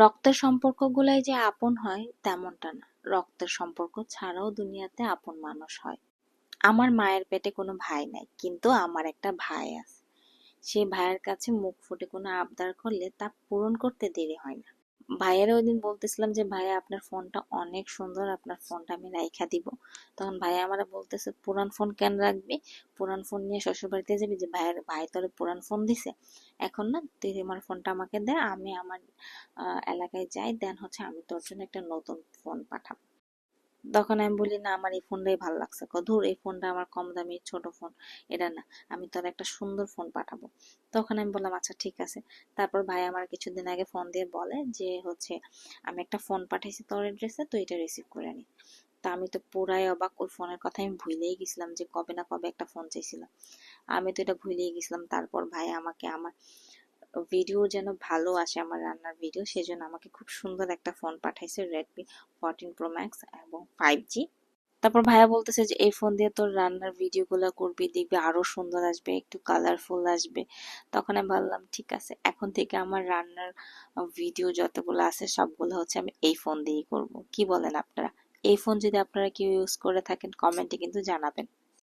রক্তের সম্পর্কগুলাই যে আপন হয় তেমনটা না, রক্তের সম্পর্ক ছাড়াও দুনিয়াতে আপন মানুষ হয়। আমার মায়ের পেটে কোনো ভাই নাই, কিন্তু আমার একটা ভাই আছে। সেই ভাইয়ের কাছে মুখ ফুটে কোনো আবদার করলে তা পূরণ করতে দেরি হয় না। ভাইয়েরা ওইদিন বলতেছিলাম যে ভাইয়া আপনার ফোনটা অনেক সুন্দর, আপনার ফোনটা আমি রাইখা দিব। তখন ভাইয়া আমারে বলতেছে পুরান ফোন কেন রাখবি, পুরান ফোন নিয়ে শ্বশুর বাড়িতে যাবি, যে ভাই তোরে পুরান ফোন দিছে, এখন না তুই আমার ফোনটা আমাকে দে, আমি আমার এলাকায় যাই, দেন হচ্ছে আমি তোর জন্য একটা নতুন ফোন পাঠাবো। তখন আমি বলি না, আমার এই ফোনটাই ভালো লাগছে। ধুর, এই ফোনটা আমার কম দামি ছোট ফোন, এটা না, আমি তোর একটা সুন্দর ফোন পাঠাবো। তখন আমি বললাম আচ্ছা ঠিক আছে। তারপর ভাই আমার কিছুদিন আগে ফোন দিয়ে বলে যে হচ্ছে আমি একটা ফোন পাঠাইছি তোর এড্রেসে, তো এটা রিসিভ করে নি। তা আমি তো পুরাই অবাক, ওই ফোনের কথা আমি ভুলেই গেছিলাম যে কবে না কবে একটা ফোন চাইছিলাম, আমি তো এটা ভুলেই গেছিলাম। তারপর ভাই আমাকে আমার ভিডিও যেন ভালো আসে, আমার রান্নার ভিডিও, সেজন্য আমাকে খুব সুন্দর একটা ফোন পাঠাইছে, রেডমি 14 প্রো ম্যাক্স এবং 5G। তারপর ভাইয়া বলতেছে যে এই ফোন দিয়ে তোর রান্নার ভিডিও গুলা করবি, দেখবি আরো সুন্দর আসবে, একটু কালারফুল আসবে। তখন আমি ভাবলাম ঠিক আছে, এখন থেকে আমার রান্নার ভিডিও যতগুলো আছে সবগুলো হচ্ছে আমি এই ফোন দিয়েই করব। কি বলেন আপনারা? এই ফোন যদি আপনারা কেউ ইউজ করে থাকেন, কমেন্টে কিন্তু জানাবেন।